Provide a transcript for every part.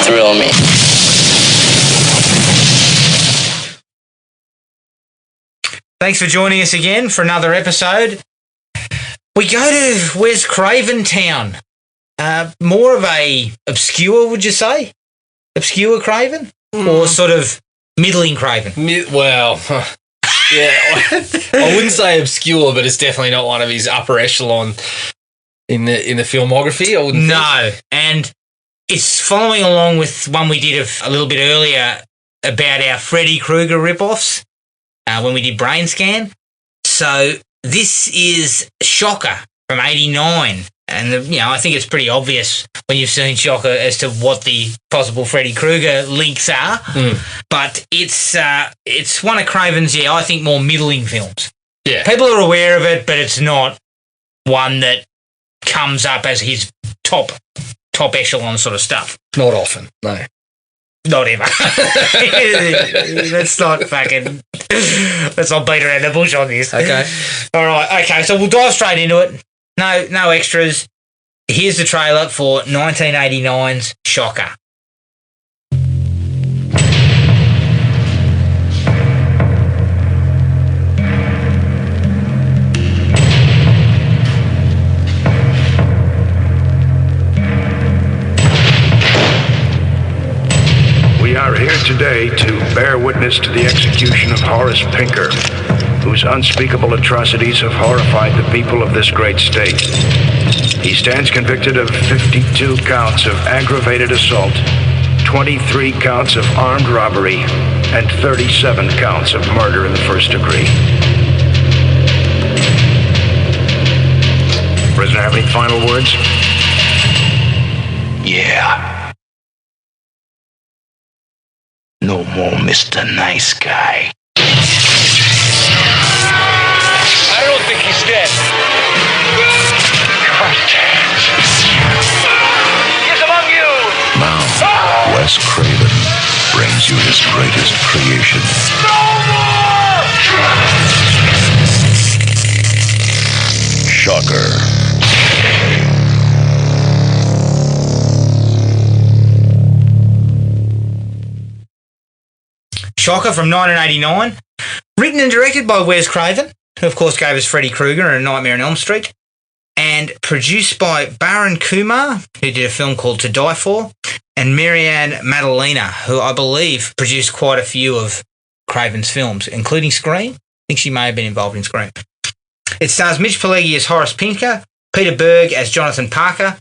thrill me. Thanks for joining us again for another episode. We go to Wes Craven town. More of a obscure, would you say? Obscure Craven? Or sort of middling Craven? Well, yeah, I wouldn't say obscure, but it's definitely not one of his upper echelon in the filmography. I wouldn't think. And it's following along with one we did a little bit earlier about our Freddy Krueger ripoffs when we did Brain Scan. So this is Shocker from '89. And, I think it's pretty obvious when you've seen Shocker as to what the possible Freddy Krueger links are. But it's one of Craven's, I think, more middling films. Yeah. People are aware of it, but it's not one that comes up as his top echelon sort of stuff. Not often, no. Not ever. Let's not beat around the bush on this. Okay. All right. Okay. So we'll dive straight into it. No extras. Here's the trailer for 1989's Shocker. We are here today to bear witness to the execution of Horace Pinker, whose unspeakable atrocities have horrified the people of this great state. He stands convicted of 52 counts of aggravated assault, 23 counts of armed robbery, and 37 counts of murder in the first degree. Prisoner, have any final words? Yeah. No more Mr. Nice Guy. I don't think he's dead. He's among you. Now, Wes Craven brings you his greatest creation. No more! Shocker. Shocker from 1989. Written and directed by Wes Craven, who of course gave us Freddy Krueger and A Nightmare on Elm Street, and produced by Baron Kumar, who did a film called To Die For, and Marianne Maddalena, who I believe produced quite a few of Craven's films, including Scream. I think she may have been involved in Scream. It stars Mitch Pileggi as Horace Pinker, Peter Berg as Jonathan Parker,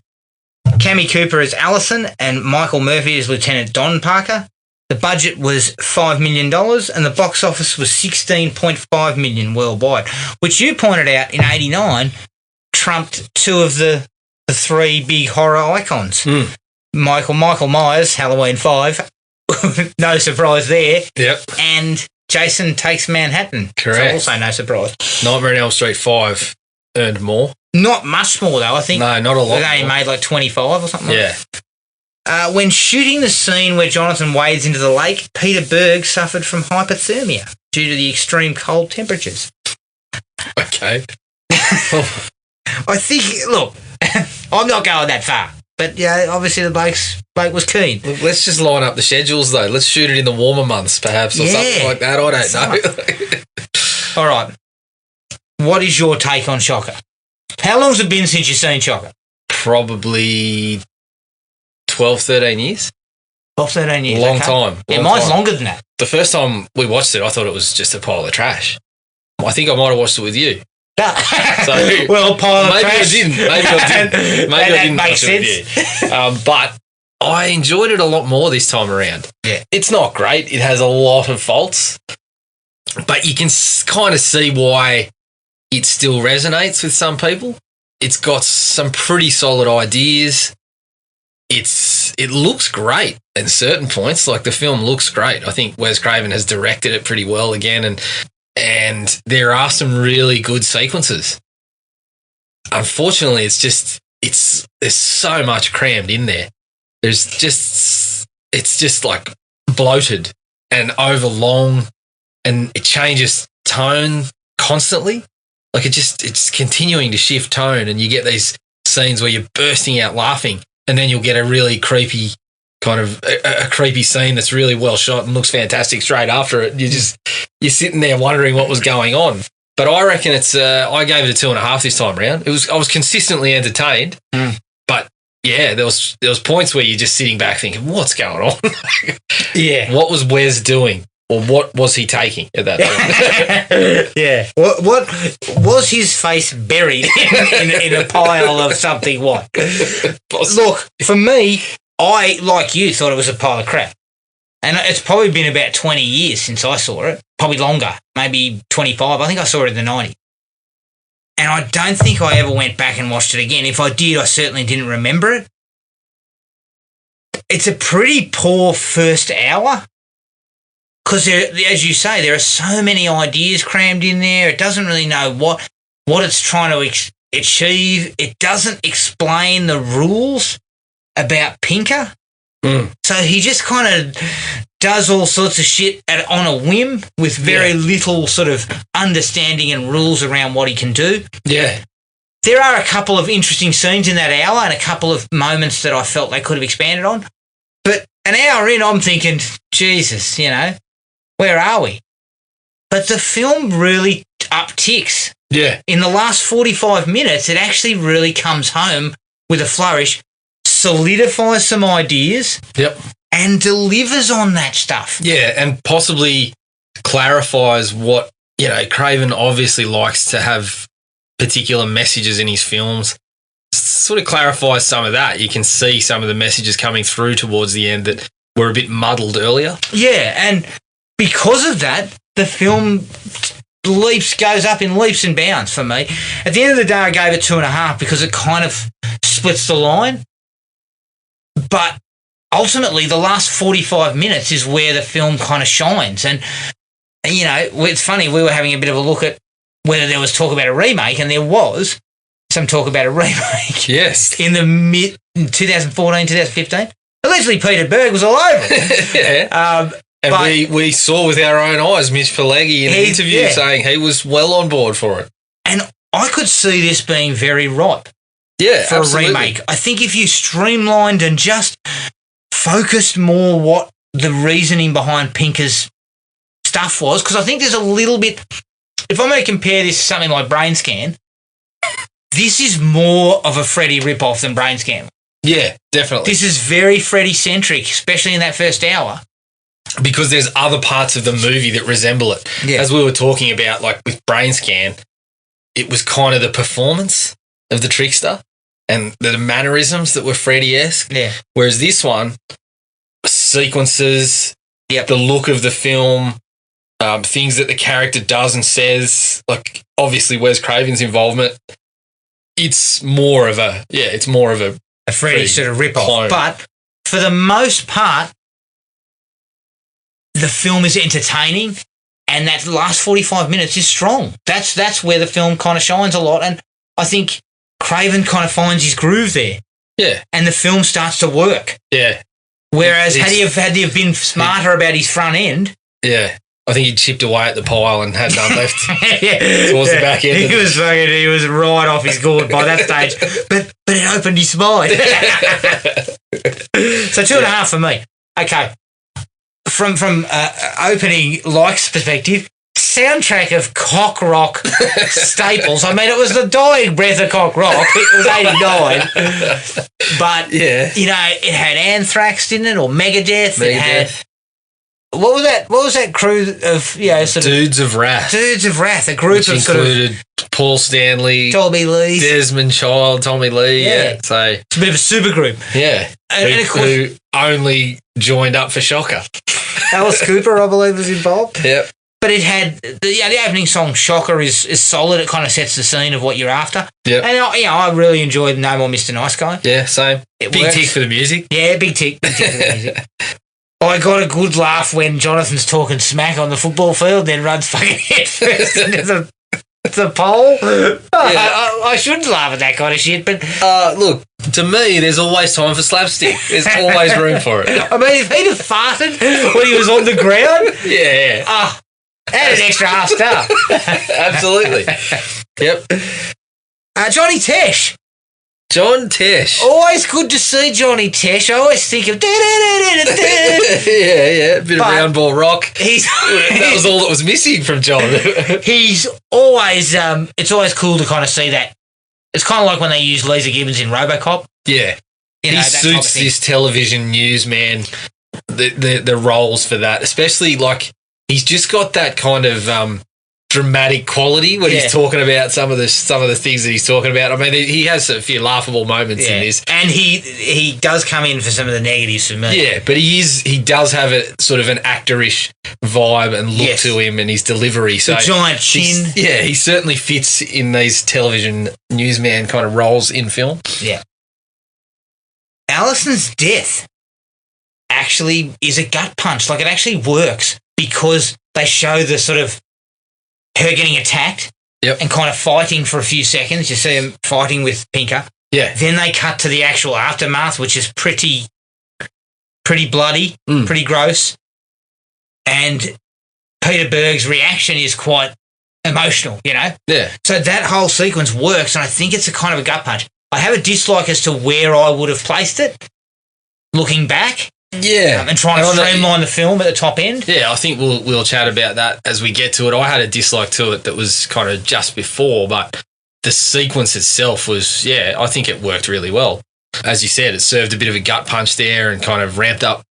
Cammy Cooper as Allison, and Michael Murphy as Lieutenant Don Parker. The budget was $5 million and the box office was $16.5 million worldwide, which you pointed out in '89 trumped two of the three big horror icons. Michael Myers, Halloween 5, no surprise there. Yep. And Jason Takes Manhattan. Correct. So also no surprise. Nightmare on Elm Street 5 earned more. Not much more though, I think. No, not a lot. They only made like 25 or something. Yeah. When shooting the scene where Jonathan wades into the lake, Peter Berg suffered from hypothermia due to the extreme cold temperatures. Okay. I think, look, I'm not going that far, but yeah, obviously the bloke was keen. Look, let's just line up the schedules though. Let's shoot it in the warmer months perhaps or something like that. I don't know. All right. What is your take on Shocker? How long's it been since you've seen Shocker? Probably 12, 13 years. 12, 13 years. Long time. Yeah, mine's longer than that. The first time we watched it, I thought it was just a pile of trash. I think I might have watched it with you. So, well, pile of trash. Maybe I didn't. Maybe I didn't makes watch it with you. But I enjoyed it a lot more this time around. Yeah. It's not great. It has a lot of faults. But you can kind of see why it still resonates with some people. It's got some pretty solid ideas. It looks great at certain points. Like the film looks great. I think Wes Craven has directed it pretty well again, and there are some really good sequences. Unfortunately, there's so much crammed in there. It's just like bloated and overlong, and it changes tone constantly. Like it's continuing to shift tone, and you get these scenes where you're bursting out laughing, and then you'll get a really creepy kind of a creepy scene that's really well shot and looks fantastic straight after it. You're sitting there wondering what was going on. But I reckon it's. I gave it a 2.5 this time round. I was consistently entertained, but yeah, there was points where you're just sitting back thinking, "What's going on?" Yeah, what was Wes doing, or what was he taking at that point? Yeah, what was his face buried in a pile of something? What? Look, for me, I like you thought it was a pile of crap. And it's probably been about 20 years since I saw it. Probably longer, maybe 25. I think I saw it in the 90s. And I don't think I ever went back and watched it again. If I did, I certainly didn't remember it. It's a pretty poor first hour. Because, as you say, there are so many ideas crammed in there. It doesn't really know what it's trying to achieve. It doesn't explain the rules about Pinker. So he just kind of does all sorts of shit on a whim with very little sort of understanding and rules around what he can do. Yeah. There are a couple of interesting scenes in that hour and a couple of moments that I felt they could have expanded on. But an hour in, I'm thinking, Jesus, where are we? But the film really upticks. Yeah. In the last 45 minutes, it actually really comes home with a flourish, solidifies some ideas, and delivers on that stuff. Yeah, and possibly clarifies what, Craven obviously likes to have particular messages in his films. Sort of clarifies some of that. You can see some of the messages coming through towards the end that were a bit muddled earlier. Yeah, and because of that, the film goes up in leaps and bounds for me. At the end of the day, I gave it 2.5 because it kind of splits the line. But ultimately, the last 45 minutes is where the film kind of shines. And it's funny, we were having a bit of a look at whether there was talk about a remake, and there was some talk about a remake. Yes. In the mid 2014, 2015. Allegedly, Peter Berg was all over it. And we saw with our own eyes Mitch Pileggi in an interview saying he was well on board for it. And I could see this being very ripe. Yeah, for absolutely. A remake. I think if you streamlined and just focused more what the reasoning behind Pinker's stuff was, because I think there's a little bit, if I'm going to compare this to something like Brain Scan, this is more of a Freddy ripoff than Brain Scan. Yeah, definitely. This is very Freddy-centric, especially in that first hour. Because there's other parts of the movie that resemble it. Yeah. As we were talking about, like with Brain Scan, it was kind of the performance of the trickster and the mannerisms that were Freddy-esque. Yeah. Whereas this one, sequences, the look of the film, things that the character does and says, like obviously Wes Craven's involvement, it's more of a Freddy sort of rip-off. But for the most part, the film is entertaining, and that last 45 minutes is strong. That's where the film kind of shines a lot, and I think Craven kind of finds his groove there. Yeah. And the film starts to work. Yeah. Whereas had he have been smarter about his front end... Yeah. I think he chipped away at the pile and had none left towards the back end. He was right off his gourd by that stage, but it opened his mind. So 2.5 for me. Okay. From opening likes perspective, soundtrack of cock rock staples. I mean, it was the dying breath of cock rock. It was 89. But, it had Anthrax, didn't it? Or Megadeth. It had... What was that crew of, Dudes of Wrath. Dudes of Wrath, a group which of included Paul Stanley, Tommy Lee, Desmond Child, Tommy Lee. Yeah. So it's a bit of a super group. Yeah. And of course, who only joined up for Shocker. Alice Cooper, I believe, was involved. Yep. But it had the opening song "Shocker" is solid. It kind of sets the scene of what you're after. Yeah. And I really enjoyed "No More Mr. Nice Guy." Yeah, same. Big tick for the music. Yeah, big tick for the music. I got a good laugh when Jonathan's talking smack on the football field, then runs fucking head first into the pole. I shouldn't laugh at that kind of shit, but... look, to me, there's always time for slapstick. There's always room for it. I mean, if he'd have farted when he was on the ground... Yeah. Add an extra half star. Absolutely. Yep. Johnny Tesh. John Tesh. Always good to see Johnny Tesh. I always think of yeah. Bit of But round ball rock. That was He's all that was missing from John. he's always it's always cool to kind of see that. It's kind of like when they use Lisa Gibbons in RoboCop. Yeah. You know, He that type of suits thing. this television newsman, the roles for that, especially like he's just got that kind of dramatic quality when he's talking about some of the things that he's talking about. I mean, he has a few laughable moments in this, and he does come in for some of the negatives for me. Yeah, but he does have a sort of an actorish vibe and look to him and his delivery. So the giant chin. He certainly fits in these television newsman kind of roles in film. Yeah. Alison's death actually is a gut punch. Like, it actually works because they show the sort of her getting attacked and kind of fighting for a few seconds. You see him fighting with Pinker. Yeah. Then they cut to the actual aftermath, which is pretty bloody, pretty gross. And Peter Berg's reaction is quite emotional, you know? Yeah. So that whole sequence works, and I think it's a kind of a gut punch. I have a dislike as to where I would have placed it, looking back. Yeah. And trying to streamline the film at the top end. Yeah, I think we'll chat about that as we get to it. I had a dislike to it that was kind of just before, but the sequence itself was, I think it worked really well. As you said, it served a bit of a gut punch there and kind of ramped up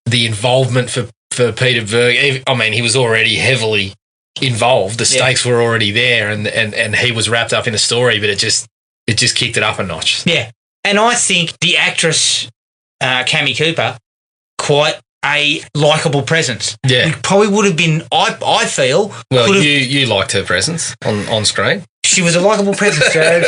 the involvement for Peter Berg. I mean, he was already heavily involved. The stakes were already there and he was wrapped up in the story, but it just kicked it up a notch. Yeah. And I think the actress, Cammy Cooper, quite a likeable presence. Yeah. It probably would have been, I feel... Well, you liked her presence on screen. She was a likeable presence, so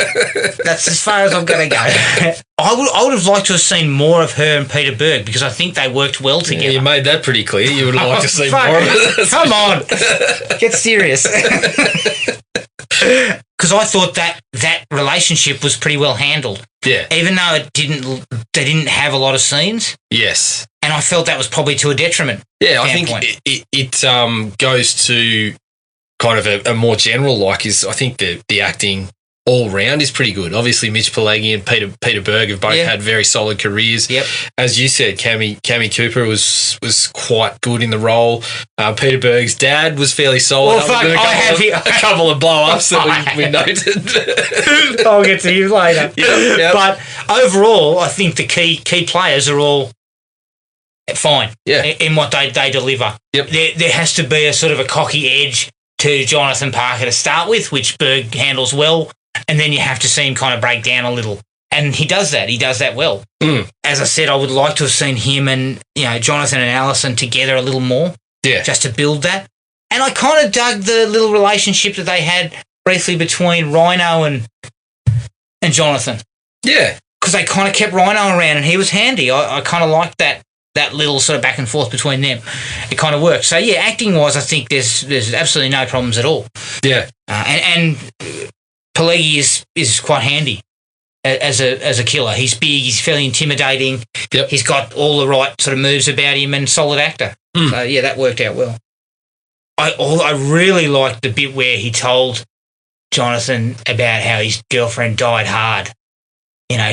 that's as far as I'm going to go. I would have liked to have seen more of her and Peter Berg because I think they worked well together. You made that pretty clear. You would like to see more of it. Come on. Get serious. Because I thought that relationship was pretty well handled. Yeah. Even though they didn't have a lot of scenes. Yes. And I felt that was probably to a detriment. Yeah, I think it goes to kind of a more general I think the acting all round is pretty good. Obviously, Mitch Pileggi and Peter Berg have both had very solid careers. Yep. As you said, Cammy Cooper was quite good in the role. Peter Berg's dad was fairly solid. Well, a couple of blow-ups that we noted. I'll get to you later. Yep. But overall, I think the key players are all fine in what they deliver. Yep. There has to be a sort of a cocky edge to Jonathan Parker to start with, which Berg handles well, and then you have to see him kind of break down a little. And he does that. He does that well. As I said, I would like to have seen him and Jonathan and Alison together a little more, just to build that. And I kind of dug the little relationship that they had briefly between Rhino and Jonathan. Yeah. Because they kind of kept Rhino around and he was handy. I kind of liked that little sort of back and forth between them. It kind of worked. So, acting-wise, I think there's absolutely no problems at all. Yeah. And Pileggi is quite handy as a killer. He's big, he's fairly intimidating. Yep. He's got all the right sort of moves about him and solid actor. So, that worked out well. I really liked the bit where he told Jonathan about how his girlfriend died hard.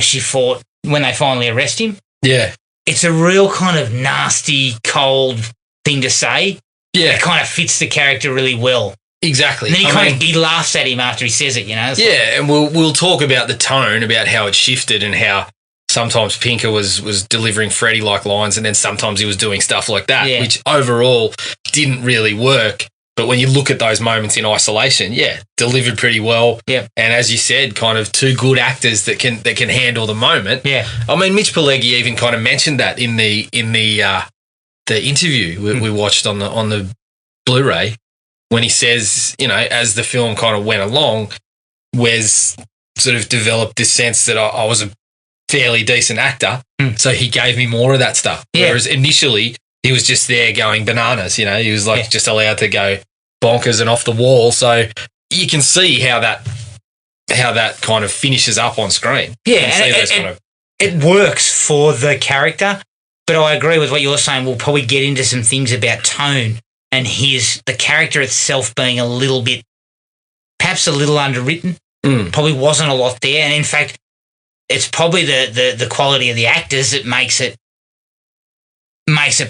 She fought when they finally arrest him. Yeah. It's a real kind of nasty, cold thing to say. Yeah. It kind of fits the character really well. Exactly. And then he laughs at him after he says it, And we'll talk about the tone, about how it shifted and how sometimes Pinker was delivering Freddy-like lines and then sometimes he was doing stuff like that, which overall didn't really work. But when you look at those moments in isolation, delivered pretty well. Yep. And as you said, kind of two good actors that can handle the moment. Yeah. I mean, Mitch Pileggi even kind of mentioned that in the interview we watched on the Blu-ray when he says, as the film kind of went along, Wes sort of developed this sense that I was a fairly decent actor, so he gave me more of that stuff. Yeah. Whereas initially he was just there going bananas, he was like just allowed to go bonkers and off the wall. So you can see how that kind of finishes up on screen. Yeah, and it works for the character, but I agree with what you're saying. We'll probably get into some things about tone and the character itself being a little bit, perhaps a little underwritten. Probably wasn't a lot there. And in fact, it's probably the quality of the actors that makes it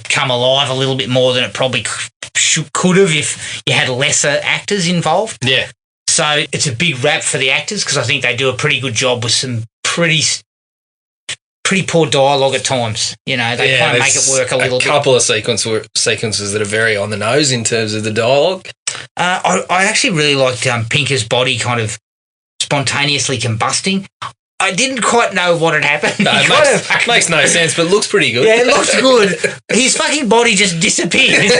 come alive a little bit more than it probably could have if you had lesser actors involved. Yeah. So it's a big rap for the actors because I think they do a pretty good job with some pretty poor dialogue at times. You know, they kind of make it work a little bit. A couple of sequences that are very on the nose in terms of the dialogue. I actually really liked Pinker's body kind of spontaneously combusting. I didn't quite know what had happened. No, it makes no sense, but looks pretty good. Yeah, it looks good. His fucking body just disappears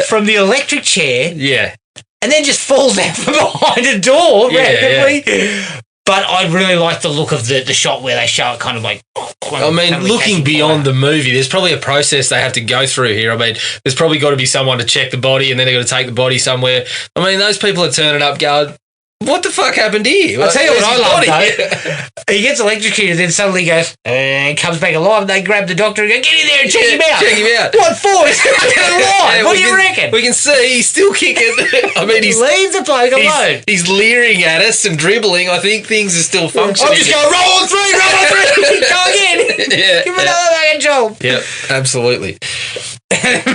from the electric chair. Yeah. And then just falls out from behind a door randomly. Yeah. But I really like the look of the shot where they show it kind of like... I mean, looking beyond the movie, there's probably a process they have to go through here. I mean, there's probably got to be someone to check the body and then they've got to take the body somewhere. I mean, those people are turning up going, what the fuck happened here? I'll tell you what I love, though. He gets electrocuted, then suddenly goes, and comes back alive, and they grab the doctor and go, get in there and check him out. Check him out. What for? He's fucking alive. What do you reckon? We can see he's still kicking. I mean, leave the bloke alone. He's leering at us and dribbling. I think things are still functioning. I'm just going, roll on three. Go again. Yeah, Give him another fucking job. Yep, absolutely.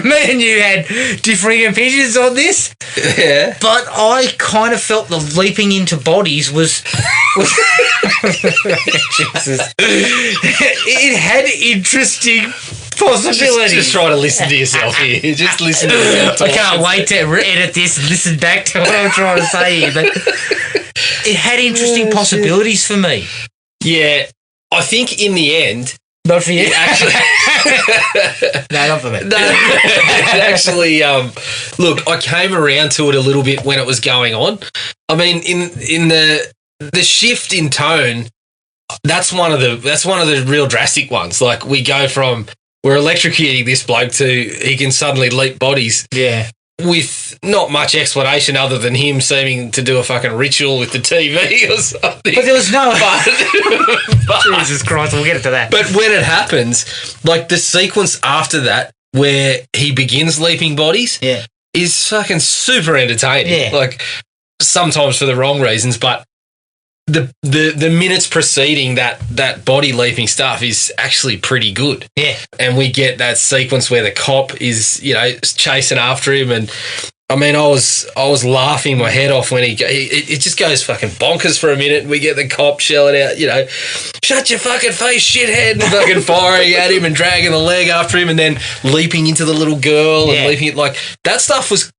Me and you had differing opinions on this. Yeah. But I kind of felt the leaping into bodies was Jesus. It had interesting possibilities. Just try to listen to yourself here. Just listen to yourself. I can't wait to edit this and listen back to what I'm trying to say here. But it had interesting possibilities for me. Yeah. I think in the end... Not for you? Actually, no, not for me. No, actually, look, I came around to it a little bit when it was going on. I mean, in the shift in tone, that's one of the real drastic ones. Like we go from we're electrocuting this bloke to he can suddenly leap bodies. Yeah. With not much explanation other than him seeming to do a fucking ritual with the TV or something. But there was no... But, Jesus Christ, we'll get into that. But when it happens, like the sequence after that where he begins leaping bodies is fucking super entertaining. Yeah. Like sometimes for the wrong reasons, but the minutes preceding that body leaping stuff is actually pretty good. Yeah. And we get that sequence where the cop is, chasing after him, and I mean, I was laughing my head off when it just goes fucking bonkers for a minute, and we get the cop shelling out, shut your fucking face, shithead, and fucking firing at him and dragging the leg after him and then leaping into the little girl and leaping it. Like, that stuff was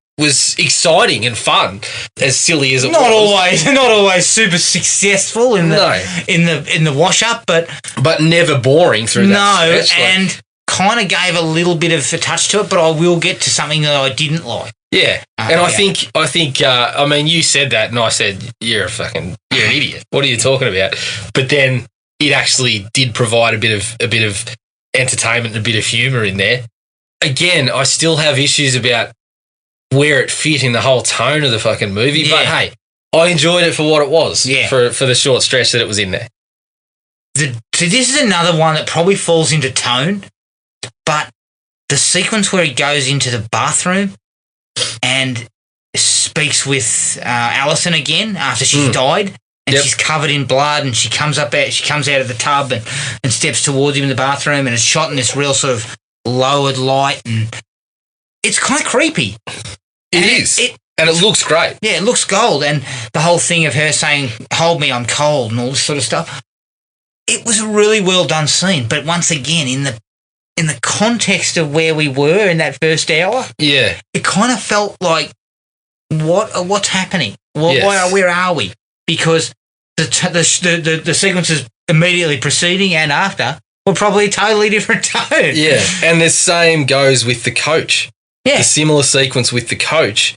exciting and fun, as silly as it was. Not always super successful in the wash up, but never boring through that stretch. And kind of gave a little bit of a touch to it. But I will get to something that I didn't like. Yeah, and I think I mean, you said that, and I said you're an idiot. What are you talking about? But then it actually did provide a bit of entertainment and a bit of humour in there. Again, I still have issues about where it fit in the whole tone of the fucking movie. But hey, I enjoyed it for what it was. Yeah. For the short stretch that it was in there. So this is another one that probably falls into tone, but the sequence where he goes into the bathroom and speaks with Alison again after she's died, and she's covered in blood, and she comes out of the tub and steps towards him in the bathroom, and it's shot in this real sort of lowered light, and it's kind of creepy. It is. And it looks great. Yeah, it looks gold. And the whole thing of her saying, hold me, I'm cold, and all this sort of stuff. It was a really well done scene. But once again, in the context of where we were in that first hour, it kind of felt like, what's happening? Where are we? Because the sequences immediately preceding and after were probably a totally different tone. Yeah, and the same goes with the coach. Yeah. The similar sequence with the coach.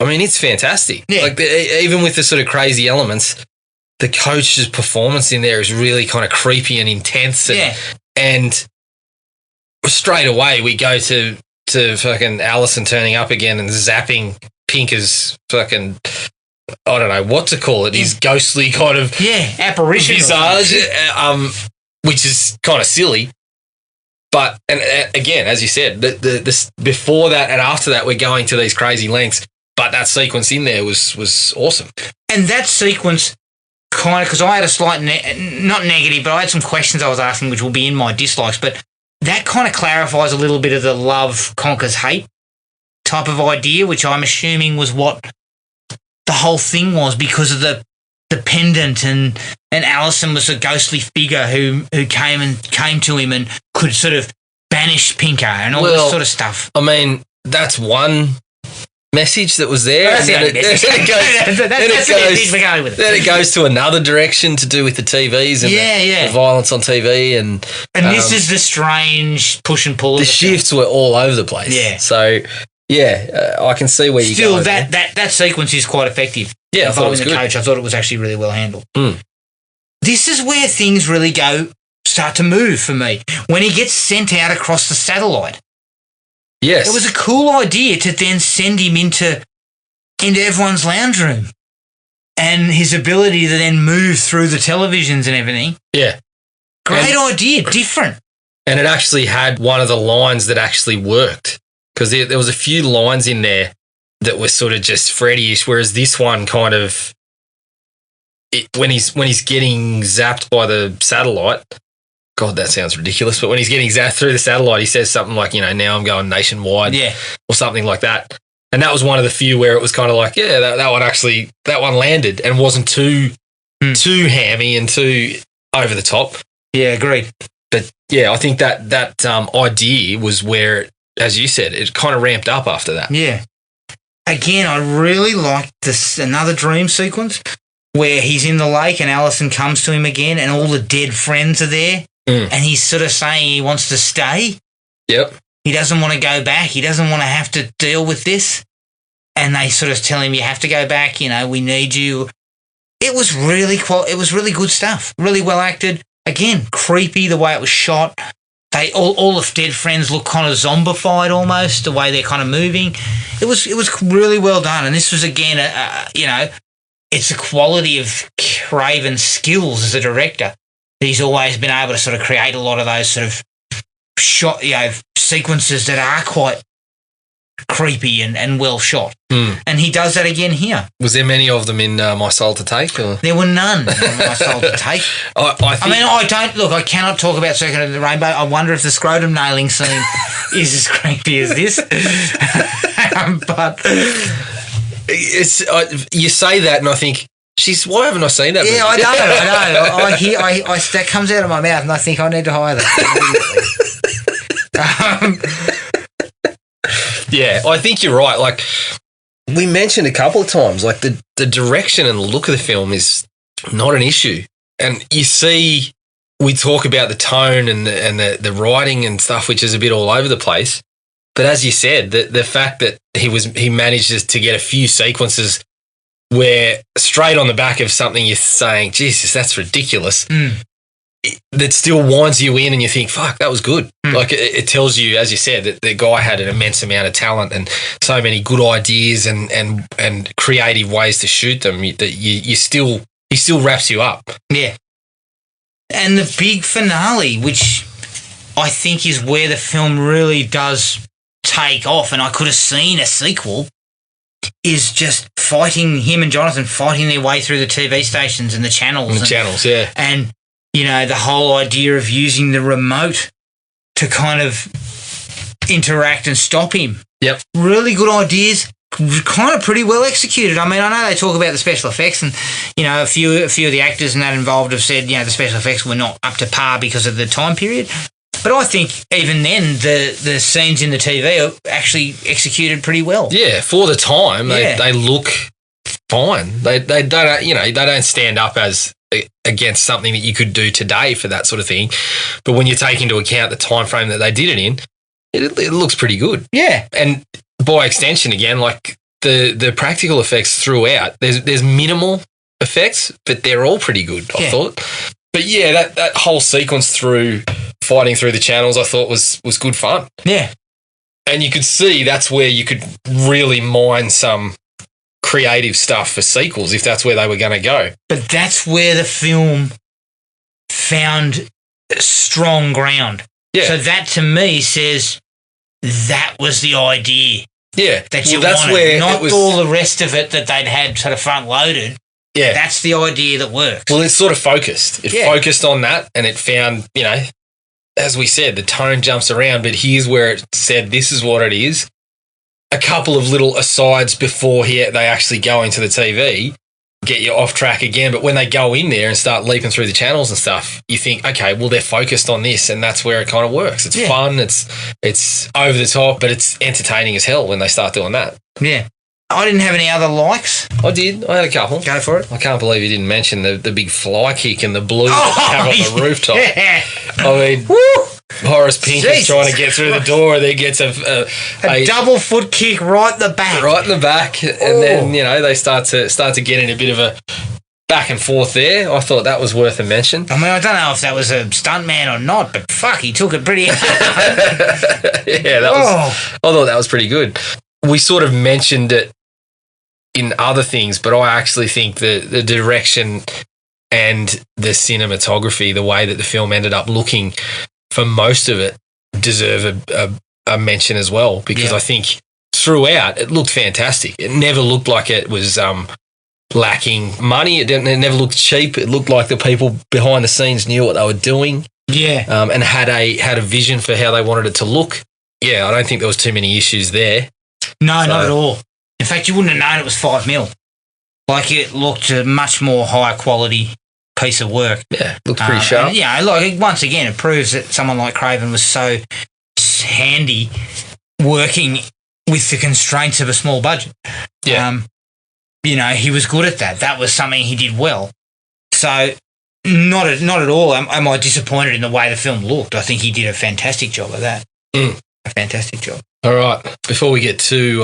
I mean, it's fantastic. Yeah. Like, even with the sort of crazy elements, the coach's performance in there is really kind of creepy and intense. And straight away we go to fucking Alison turning up again and zapping Pinker's fucking, I don't know what to call it, his ghostly kind of apparition visage, which is kind of silly. But, and again, as you said, the before that and after that, we're going to these crazy lengths. But that sequence in there was awesome. And that sequence kind of, because I had a slight, not negative, but I had some questions I was asking, which will be in my dislikes, but that kind of clarifies a little bit of the love conquers hate type of idea, which I'm assuming was what the whole thing was, because of the pendant, and Alison was a ghostly figure who came to him and could sort of banish Pinker and all this sort of stuff. I mean, that's one message that was there. That's the only message. Then it goes to another direction to do with the TVs and the violence on TV. And this is the strange push and pull. The shifts were all over the place. Yeah. So, I can see where you go. Still, that sequence is quite effective. Yeah, I thought it was the good. coach. I thought it was actually really well handled. Mm. This is where things really start to move for me. When he gets sent out across the satellite. Yes. It was a cool idea to then send him into everyone's lounge room, and his ability to then move through the televisions and everything. Yeah. Great idea, different. And it actually had one of the lines that actually worked, because there was a few lines in there that were sort of just Freddy-ish, whereas this one kind of, when he's getting zapped by the satellite, God, that sounds ridiculous, but when he's getting zapped through the satellite, he says something like, now I'm going nationwide, or something like that. And that was one of the few where it was kind of like, that one landed and wasn't too hammy and too over the top. Yeah, agreed. But I think that idea was where, as you said, it kind of ramped up after that. Yeah. Again, I really liked this another dream sequence where he's in the lake and Alison comes to him again and all the dead friends are there, and he's sort of saying he wants to stay. Yep. He doesn't want to go back. He doesn't want to have to deal with this. And they sort of tell him, you have to go back, we need you. It was really good stuff. Really well acted. Again, creepy the way it was shot. They all the dead friends look kind of zombified almost, the way they're kind of moving. It was really well done. And this was, again, it's the quality of Craven's skills as a director. He's always been able to sort of create a lot of those sort of shot, sequences that are quite creepy and well shot. And he does that again here. Was there many of them in My Soul to Take? Or? There were none in My Soul to Take. I cannot talk about Circuit of the Rainbow. I wonder if the scrotum nailing scene is as creepy as this. But it's you say that and I think, jeez, why haven't I seen that? Yeah, I know. That comes out of my mouth and I think I need to hire that. I think you're right. Like we mentioned a couple of times, like the direction and look of the film is not an issue. And you see, we talk about the tone and the writing and stuff, which is a bit all over the place. But as you said, the fact that he manages to get a few sequences where straight on the back of something you're saying, Jesus, that's ridiculous. That still winds you in and you think, fuck, that was good. Like it tells you, as you said, that the guy had an immense amount of talent and so many good ideas and creative ways to shoot them that he still wraps you up. Yeah. And the big finale, which I think is where the film really does take off, and I could have seen a sequel, is just him and Jonathan fighting their way through the TV stations and the channels. Yeah. And the whole idea of using the remote to kind of interact and stop him. Yep. Really good ideas, kind of pretty well executed. I mean, I know they talk about the special effects and, a few of the actors and that involved have said, the special effects were not up to par because of the time period. But I think even then the scenes in the TV are actually executed pretty well. Yeah, for the time, they look fine. They don't, they don't stand up as against something that you could do today for that sort of thing. But when you take into account the time frame that they did it in, it looks pretty good. Yeah. And by extension, again, like the practical effects throughout, there's minimal effects, but they're all pretty good, I thought. But yeah, that whole sequence fighting through the channels, I thought was good fun. Yeah. And you could see that's where you could really mine some creative stuff for sequels if that's where they were going to go. But that's where the film found strong ground. Yeah. So that to me says that was the idea. Yeah. That you wanted. Not all the rest of it that they'd had sort of front loaded. Yeah. That's the idea that works. Well, it's sort of focused. It focused on that, and it found, as we said, the tone jumps around, but here's where it said this is what it is. A couple of little asides before they actually go into the TV get you off track again. But when they go in there and start leaping through the channels and stuff, you think, okay, well, they're focused on this, and that's where it kind of works. It's fun, it's over the top, but it's entertaining as hell when they start doing that. Yeah. I didn't have any other likes. I did. I had a couple. Go for it. I can't believe you didn't mention the big fly kick and the blue that they have on the rooftop. Yeah. I mean, Horace Pink is trying to get through the door, and then gets a double foot kick right in the back. Right in the back, and then they start to get in a bit of a back and forth there. I thought that was worth a mention. I mean, I don't know if that was a stuntman or not, but fuck, he took it pretty hard. I thought that was pretty good. We sort of mentioned it in other things, but I actually think the direction and the cinematography, the way that the film ended up looking for most of it, deserve a mention as well, because I think throughout it looked fantastic. It never looked like it was lacking money. It never looked cheap. It looked like the people behind the scenes knew what they were doing. Yeah. And had a vision for how they wanted it to look. Yeah, I don't think there was too many issues there. No, not at all. In fact, you wouldn't have known it was $5 million. Like, it looked a much more high quality piece of work. Yeah, looked pretty sharp. And, once again, it proves that someone like Craven was so handy working with the constraints of a small budget. Yeah. He was good at that. That was something he did well. So, not at all am I disappointed in the way the film looked. I think he did a fantastic job of that. A fantastic job. All right. Before we get too,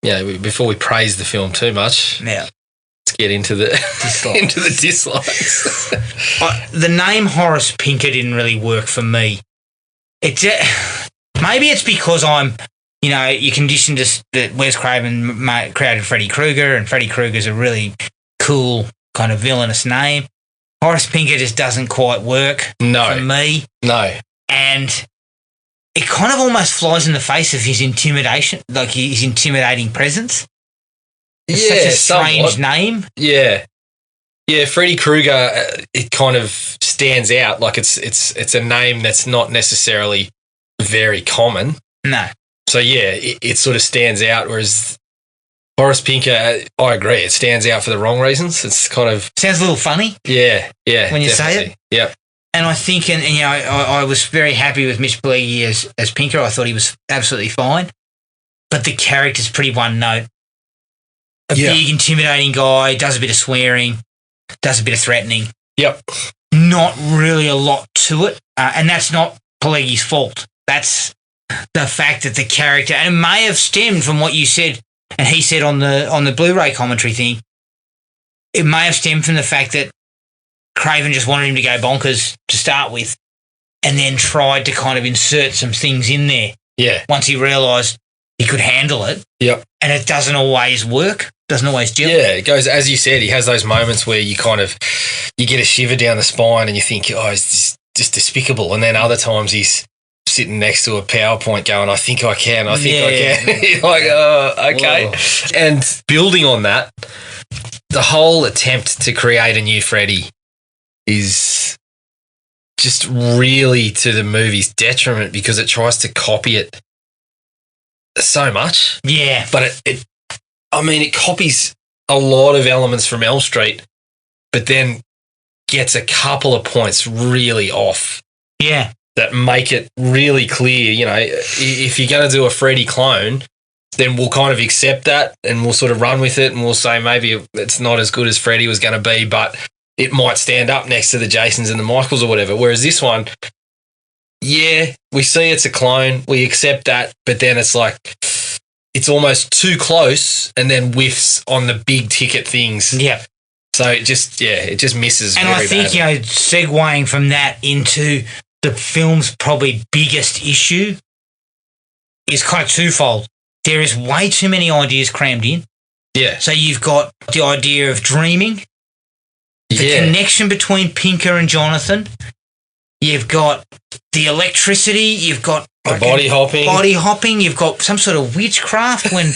before we praise the film too much, let's get into the dislikes. The name Horace Pinker didn't really work for me. Maybe it's because I'm, you're conditioned to that Wes Craven created Freddy Krueger, and Freddy Krueger's a really cool kind of villainous name. Horace Pinker just doesn't quite work for me. No. And it kind of almost flies in the face of his intimidation, like his intimidating presence. It's such a strange name. Yeah. Yeah, Freddy Krueger, it kind of stands out. Like it's a name that's not necessarily very common. No. So, it sort of stands out, whereas Horace Pinker, I agree, it stands out for the wrong reasons. It's kind of... Sounds a little funny. Yeah. When you say it. Yeah. And I think, I was very happy with Mitch Pileggi as Pinker. I thought he was absolutely fine. But the character's pretty one note. A big, intimidating guy, does a bit of swearing, does a bit of threatening. Yep. Not really a lot to it. And that's not Pileggi's fault. That's the fact that the character, and it may have stemmed from what you said, and he said on the Blu-ray commentary thing, it may have stemmed from the fact that Craven just wanted him to go bonkers to start with, and then tried to kind of insert some things in there. Yeah. Once he realised he could handle it. Yep. And it doesn't always work. Doesn't always gel. Yeah, it goes, as you said, he has those moments where you get a shiver down the spine and you think, oh, it's just despicable. And then other times he's sitting next to a PowerPoint going, I think I can. You're like, oh, okay. Whoa. And building on that, the whole attempt to create a new Freddy is just really to the movie's detriment because it tries to copy it so much. Yeah. But it copies a lot of elements from Elm Street, but then gets a couple of points really off. Yeah. That make it really clear, if you're going to do a Freddy clone, then we'll kind of accept that and we'll sort of run with it and we'll say maybe it's not as good as Freddy was going to be, but it might stand up next to the Jasons and the Michaels or whatever. Whereas this one, we see it's a clone, we accept that, but then it's like it's almost too close and then whiffs on the big ticket things. Yeah. So it just misses. And very I think, badly. segueing from that into the film's probably biggest issue is kind of twofold. There is way too many ideas crammed in. Yeah. So you've got the idea of dreaming, the connection between Pinker and Jonathan. You've got the electricity. You've got body hopping. Body hopping. You've got some sort of witchcraft. When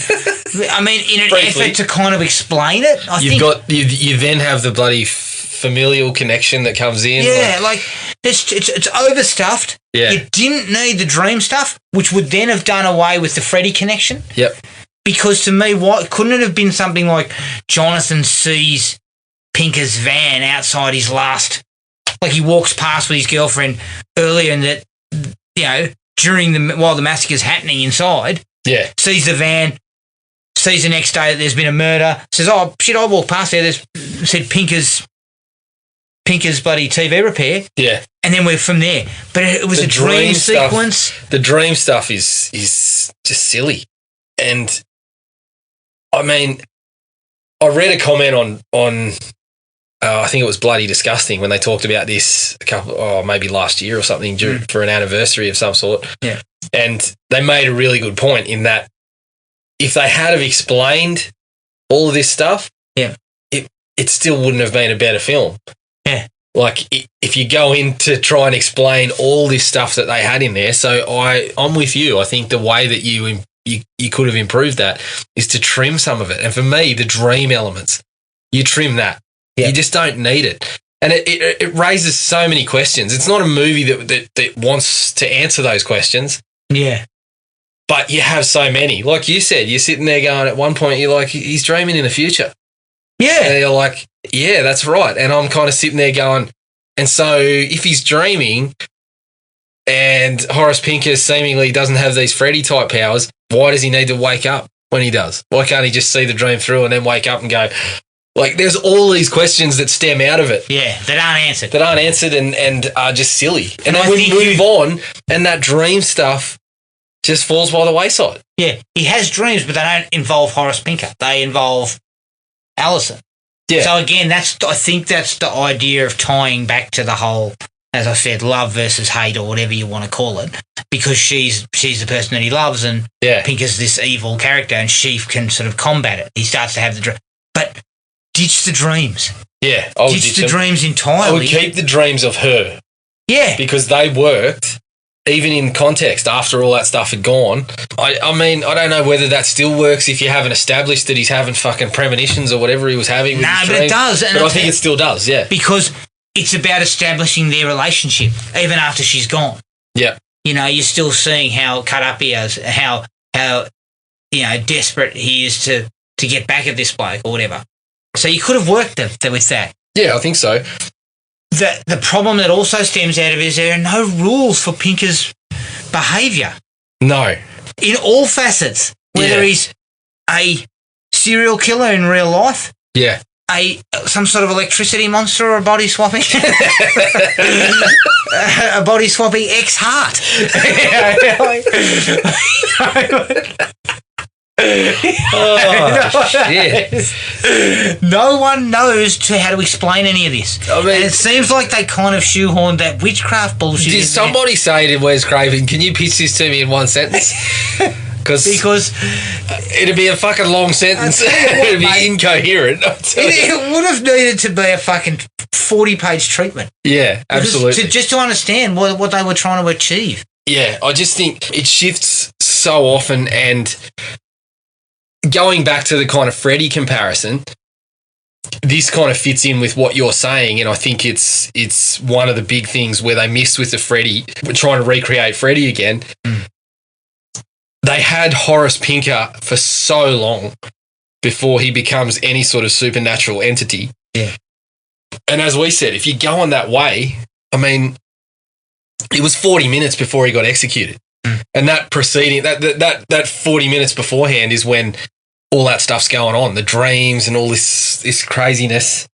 I mean, in an Briefly. effort to kind of explain it, You then have the bloody familial connection that comes in. Yeah, like it's overstuffed. Yeah. You didn't need the dream stuff, which would then have done away with the Freddy connection. Yep. Because to me, what couldn't it have been something like Jonathan sees Pinker's van outside his last, like he walks past with his girlfriend earlier, and that, you know, while the massacre's happening inside, Yeah. sees the van, sees the next day that there's been a murder, says, "Oh shit, I walked past there. There's said Pinker's bloody TV repair." Yeah. And then we're from there. But it was The a dream stuff- sequence. The dream stuff is just silly. And I mean, I read a comment on I think it was Bloody Disgusting when they talked about this maybe last year or something for an anniversary of some sort. Yeah. And they made a really good point in that if they had have explained all of this stuff, yeah, it still wouldn't have been a better film. Yeah. Like if you go in to try and explain all this stuff that they had in there, so I'm with you. I think the way that you could have improved that is to trim some of it. And for me, the dream elements, you trim that. Yeah. You just don't need it. And it raises so many questions. It's not a movie that wants to answer those questions. Yeah. But you have so many. Like you said, you're sitting there going, at one point, you're like, he's dreaming in the future. Yeah. And you're like, yeah, that's right. And I'm kind of sitting there going, and so if he's dreaming and Horace Pinker seemingly doesn't have these Freddy-type powers, why does he need to wake up when he does? Why can't he just see the dream through and then wake up and go, like, there's all these questions that stem out of it. Yeah, that aren't answered. That aren't answered and are just silly. And I then we think move on and that dream stuff just falls by the wayside. Yeah, he has dreams, but they don't involve Horace Pinker. They involve Alison. Yeah. So again, I think that's the idea of tying back to the whole, as I said, love versus hate or whatever you want to call it, because she's the person that he loves, and Yeah. Pinker's this evil character, and she can sort of combat it. He starts to have the dream, but ditch the dreams. Yeah. I would Ditch ditch the them. dreams I entirely. would keep the dreams of her Yeah. because they worked, even in context after all that stuff had gone. I mean, I don't know whether that still works if you haven't established that he's having fucking premonitions or whatever he was having. with No, his but it dreams. does, and But I it's- think it still does, yeah. Because it's about establishing their relationship, even after she's gone. Yeah. You know, you're still seeing how cut up he is, how you know, desperate he is to get back at this bloke or whatever. So you could have worked with that. Yeah, I think so. The problem that also stems out of it is there are no rules for Pinker's behaviour No. in all facets, whether Yeah. he's a serial killer in real life, Yeah. some sort of electricity monster, or a body swapping a body swapping ex-heart. Oh, shit. No one knows how to explain any of this. I mean- and it seems like they kind of shoehorned that witchcraft bullshit. Did in there. somebody say to Wes Craven, can you pitch this to me in one sentence? Because it'd be a fucking long sentence. I'll tell you what, It'd be mate. incoherent. I'll tell you. It would have needed to be a fucking 40-page treatment. Yeah, absolutely. Just to understand what they were trying to achieve. Yeah, I just think it shifts so often, and going back to the kind of Freddy comparison, this kind of fits in with what you're saying, and I think it's one of the big things where they missed with the Freddy. We're trying to recreate Freddy again. They had Horace Pinker for so long before he becomes any sort of supernatural entity. Yeah. And as we said, if you go on that way, I mean, it was 40 minutes before he got executed. And that preceding, that 40 minutes beforehand is when all that stuff's going on, the dreams and all this craziness.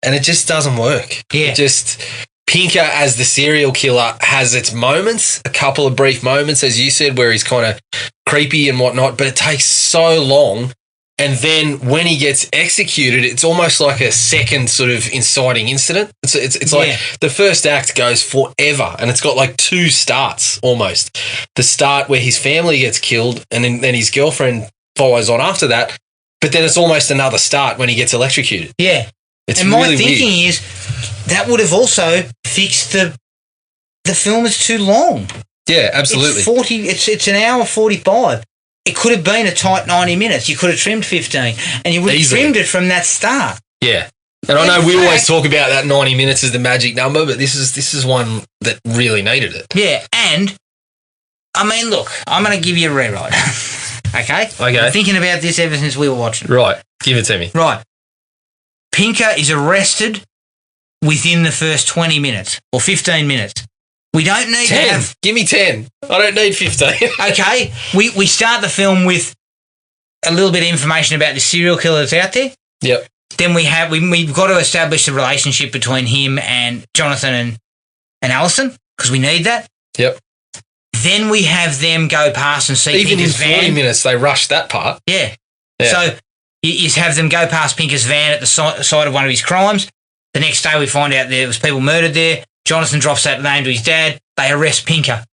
And it just doesn't work. Yeah. It just, Pinker as the serial killer has its moments, a couple of brief moments, as you said, where he's kind of creepy and whatnot, but it takes so long. And then when he gets executed, it's almost like a second sort of inciting incident. It's like the first act goes forever, and it's got like two starts almost. The start where his family gets killed, and then his girlfriend follows on after that. But then it's almost another start when he gets electrocuted. Yeah. It's and really my thinking weird. is that would have also fixed the film is too long. Yeah, absolutely. It's an hour 45. It could have been a tight 90 minutes. You could have trimmed 15, and you would have trimmed it from that start. Yeah. And I know we always talk about that 90 minutes as the magic number, but this is one that really needed it. Yeah, and I mean, look, I'm going to give you a rewrite. Okay? I'm thinking about this ever since we were watching. Right. Give it to me. Right. Pinker is arrested within the first 20 minutes or 15 minutes. We don't need 10. to have... Give me 10. I don't need 15. Okay. We start the film with a little bit of information about the serial killer that's out there. Yep. Then we've got to establish the relationship between him and Jonathan and Alison, because we need that. Yep. Then we have them go past and see even Pinker's in 40 van. minutes, they rushed that part. Yeah. So you have them go past Pinker's van at the site of one of his crimes. The next day we find out there was people murdered there. Jonathan drops that name to his dad. They arrest Pinker.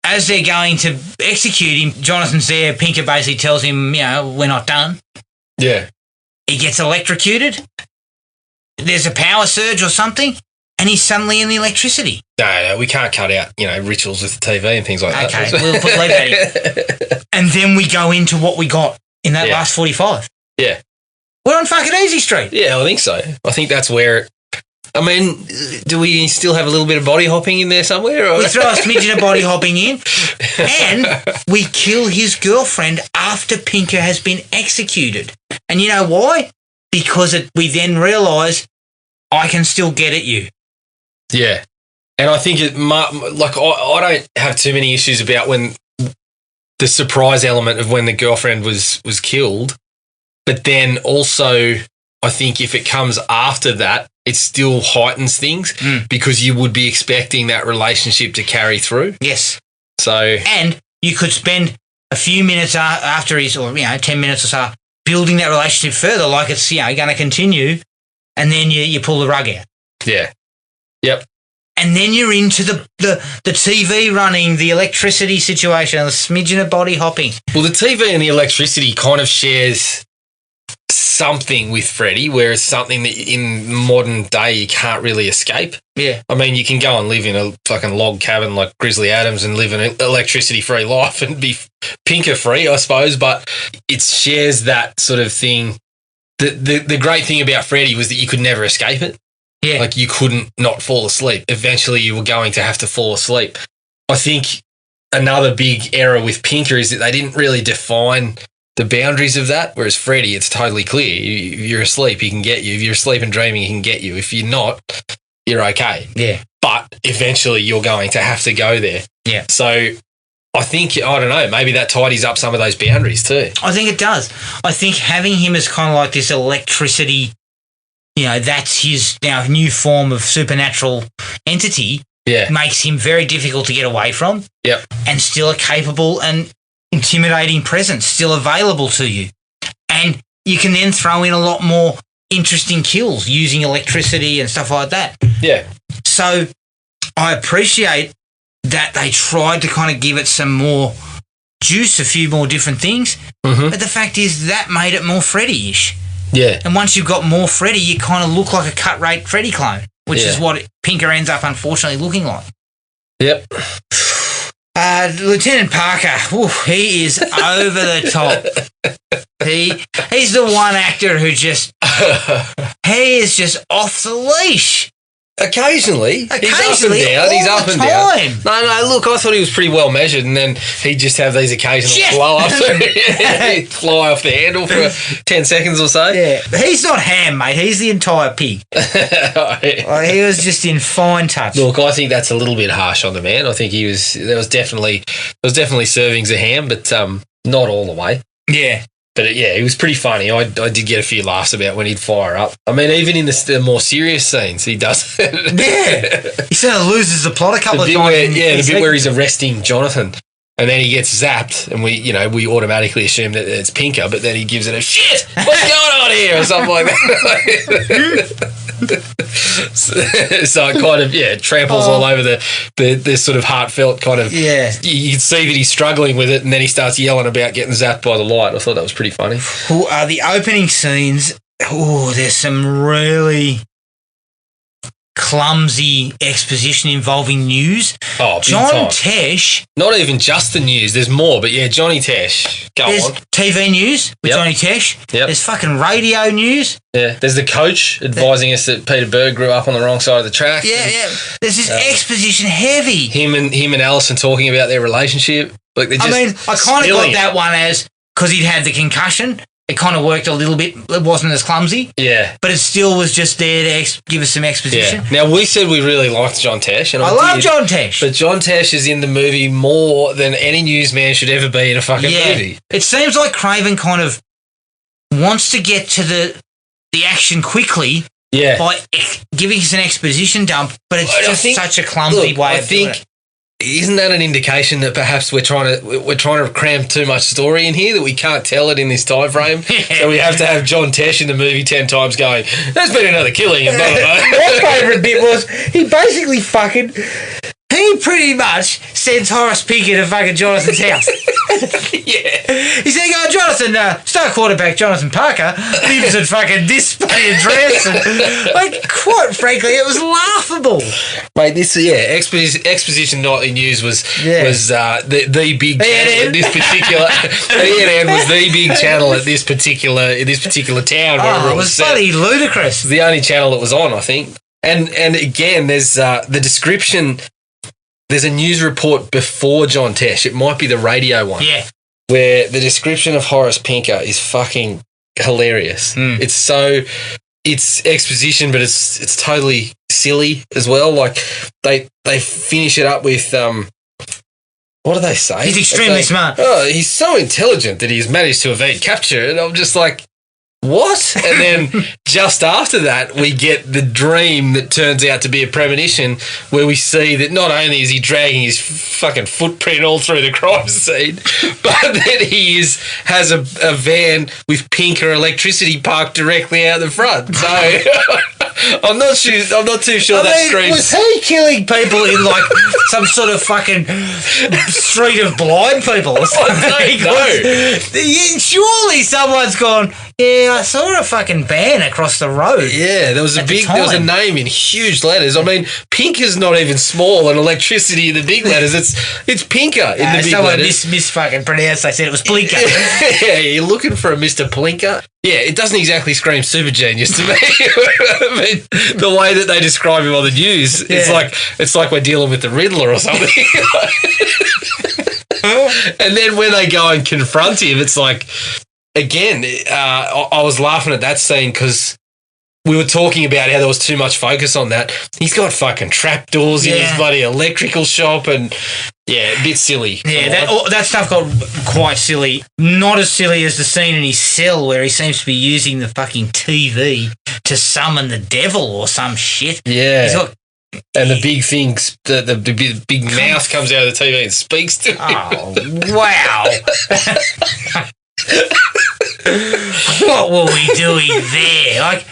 As they're going to execute him, Jonathan's there. Pinker basically tells him, we're not done. Yeah. He gets electrocuted. There's a power surge or something, and he's suddenly in the electricity. No, we can't cut out, rituals with the TV and things like that. Okay, we'll leave that in. And then we go into what we got in that last 45. Yeah. We're on fucking Easy Street. Yeah, I think so. I think that's where... I mean, do we still have a little bit of body hopping in there somewhere? Or? We throw a smidgen of body hopping in, and we kill his girlfriend after Pinker has been executed. And you know why? Because we then realise I can still get at you. Yeah. And I think I don't have too many issues about when the surprise element of when the girlfriend was killed. But then also, I think if it comes after that, it still heightens things because you would be expecting that relationship to carry through. Yes. So, and you could spend a few minutes after 10 minutes or so, building that relationship further, like it's going to continue, and then you pull the rug out. Yeah. Yep. And then you're into the TV running, the electricity situation, the smidgen of body hopping. Well, the TV and the electricity kind of shares something with Freddy, whereas something that in modern day you can't really escape. Yeah. I mean, you can go and live in a fucking log cabin like Grizzly Adams and live an electricity-free life and be Pinker-free, I suppose, but it shares that sort of thing. The great thing about Freddy was that you could never escape it. Yeah. Like you couldn't not fall asleep. Eventually you were going to have to fall asleep. I think another big error with Pinker is that they didn't really define the boundaries of that, whereas Freddy, it's totally clear. If you're asleep, he can get you. If you're asleep and dreaming, he can get you. If you're not, you're okay. Yeah. But eventually you're going to have to go there. Yeah. So I think, I don't know, maybe that tidies up some of those boundaries too. I think it does. I think having him as kind of like this electricity, that's his now new form of supernatural entity, makes him very difficult to get away from. Yep. And still a capable and intimidating presence still available to you. And you can then throw in a lot more interesting kills using electricity and stuff like that. Yeah. So I appreciate that they tried to kind of give it some more juice, a few more different things. Mm-hmm. But the fact is that made it more Freddy-ish. Yeah. And once you've got more Freddy, you kind of look like a cut-rate Freddy clone, which is what Pinker ends up unfortunately looking like. Yep. Lieutenant Parker, he is over the top. He's the one actor who he is just off the leash. Occasionally. He's up and down. He's up and down. No, look, I thought he was pretty well measured, and then he'd just have these occasional blow-ups. He'd fly off the handle for 10 seconds or so. Yeah. He's not Ham, mate. He's the entire pig. He was just in fine touch. Look, I think that's a little bit harsh on the man. I think there was definitely servings of Ham, but not all the way. Yeah. But he was pretty funny. I did get a few laughs about when he'd fire up. I mean, even in the more serious scenes, he does. He sort of loses the plot a couple of times. The bit where he's arresting Jonathan, and then he gets zapped, and we automatically assume that it's Pinker, but then he gives it a shit. What's going on here, or something like that. So it kind of tramples all over the sort of heartfelt kind of. Yeah. You can see that he's struggling with it, and then he starts yelling about getting zapped by the light. I thought that was pretty funny. The opening scenes. There's some really clumsy exposition involving news. Oh, big John time. Tesh. Not even just the news. There's more, but yeah, Johnny Tesh. Go There's on. TV news with Yep. Johnny Tesh. Yep. There's fucking radio news. Yeah, there's the coach advising us that Peter Berg grew up on the wrong side of the track. Yeah. There's this exposition heavy. Him and Alison talking about their relationship. Like, they're just I kind of got spilling it. that one as because he'd had the concussion. It kind of worked a little bit. It wasn't as clumsy, Yeah. but it still was just there to give us some exposition. Yeah. Now, we said we really liked John Tesh. And I love did, John Tesh. But John Tesh is in the movie more than any newsman should ever be in a fucking movie. It seems like Craven kind of wants to get to the action quickly Yeah. by giving us an exposition dump, but it's I just think- such a clumsy way of doing it. Isn't that an indication that perhaps we're trying to cram too much story in here, that we can't tell it in this time frame? So we have to have John Tesh in the movie 10 times going, there's been another killing and blah, blah, blah. My favourite bit was he basically he pretty much sends Horace Pinker to fucking Jonathan's house. Yeah. He's saying, Jonathan, star quarterback Jonathan Parker lives at fucking this bloody address. And, like, quite frankly, it was laughable. Mate, this exposition nightly news was the big channel A&M. at this particular. A&M was the big channel at this particular town. wherever It was set. bloody ludicrous. The only channel that was on, I think. And again, there's the description. There's a news report before John Tesh. It might be the radio one. Yeah. Where the description of Horace Pinker is fucking hilarious. It's exposition, but it's totally silly as well. Like they finish it up with what do they say? He's extremely smart. Oh, he's so intelligent that he's managed to evade capture. And I'm just like, what? And then just after that, we get the dream that turns out to be a premonition, where we see that not only is he dragging his fucking footprint all through the crime scene, but that he has a van with Pinker electricity parked directly out the front. So I'm not too sure that screams. Was he killing people in like some sort of fucking street of blind people or something? I don't know. Surely someone's gone, yeah, I saw a fucking van across the road. Yeah, there was At the there was a time. name in huge letters. I mean, Pinker's not even small, and electricity in the big letters. It's Pinker in the big someone letters. mis fucking pronounced. They said it was Blinker. Yeah, you're looking for a Mr. Plinker. Yeah, it doesn't exactly scream super genius to me. I mean, the way that they describe him on the news, it's like we're dealing with the Riddler or something. And then when they go and confront him, it's like, again, I was laughing at that scene because we were talking about how there was too much focus on that. He's got fucking trapdoors in his bloody electrical shop, and a bit silly. Yeah, that stuff got quite silly. Not as silly as the scene in his cell where he seems to be using the fucking TV to summon the devil or some shit. Yeah. He's got, and the big things, the big mouth comes out of the TV and speaks to him. oh, wow. What were we doing there? Like,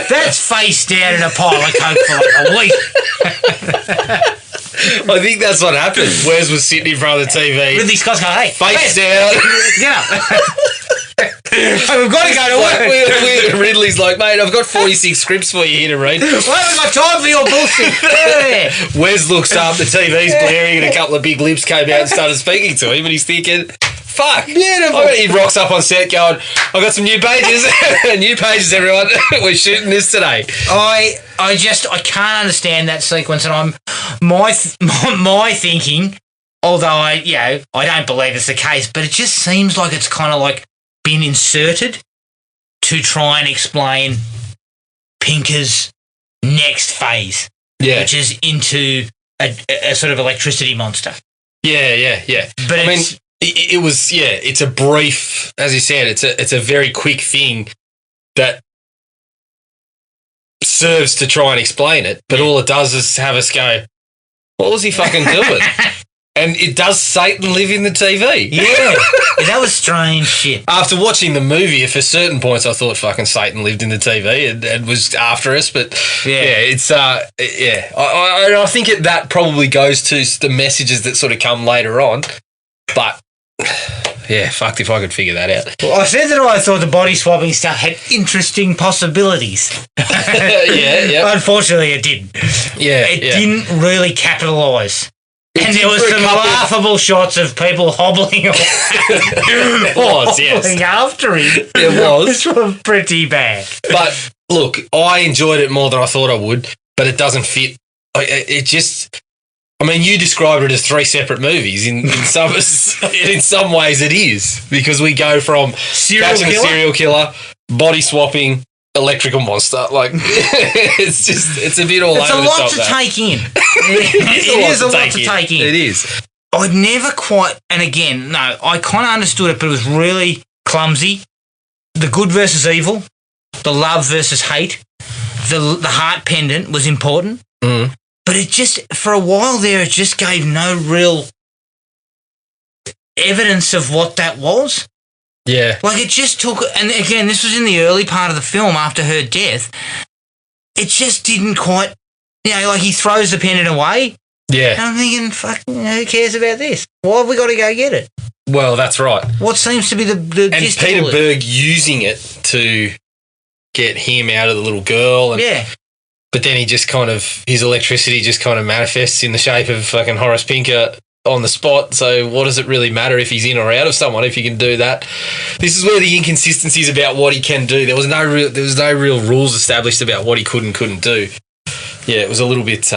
that's face down in a pile of coke for like a week. I think that's what happened. Wes was sitting in front of the TV. Ridley Scott's going, hey, Face down. Hey, we've got to go to work. Ridley's like, mate, I've got 46 scripts for you here to read. I haven't got time for your bullshit. Yeah. Wes looks up, the TV's blaring, and a couple of big lips came out and started speaking to him, and he's thinking, fuck. Beautiful. He rocks up on set going, I've got some new pages. New pages, everyone. We're shooting this today. I can't understand that sequence, and my thinking, although I don't believe it's the case, but it just seems like it's kind of like been inserted to try and explain Pinker's next phase, which is into a sort of electricity monster. Yeah. But I mean, it was, it's a brief, as you said, it's a very quick thing that serves to try and explain it, but all it does is have us go, what was he fucking doing? And it does Satan live in the TV? Yeah, that was strange shit. After watching the movie, for certain points, I thought fucking Satan lived in the TV and was after us. But it's I think that probably goes to the messages that sort of come later on. But Yeah, fucked if I could figure that out. Well, I said that I thought the body swapping stuff had interesting possibilities. Yeah. Unfortunately, it didn't. Yeah, It didn't really capitalise. And there was some laughable shots of people hobbling after him. It was. Which were pretty bad. But look, I enjoyed it more than I thought I would, but it doesn't fit. It just... I mean, you described it as 3 separate movies. In some ways it is, because we go from catching a serial killer, body swapping, electrical monster. Like, it's a bit all over the top. It's a lot to take in. It is a lot to take in. It is. I'd never quite, and again, no, I kind of understood it, but it was really clumsy. The good versus evil, the love versus hate, the heart pendant was important. Mm. But it just, for a while there, it just gave no real evidence of what that was. Yeah. Like, it just took, and again, this was in the early part of the film after her death. It just didn't quite, like he throws the pendant away. Yeah. And I'm thinking, fucking, who cares about this? Why have we got to go get it? Well, that's right. What seems to be the and gist of Peter all Berg using it to get him out of the little girl. And, yeah. But then his electricity just kind of manifests in the shape of fucking Horace Pinker on the spot. So what does it really matter if he's in or out of someone if he can do that? This is where the inconsistencies about what he can do. There was no real rules established about what he could and couldn't do. Yeah, it was a little bit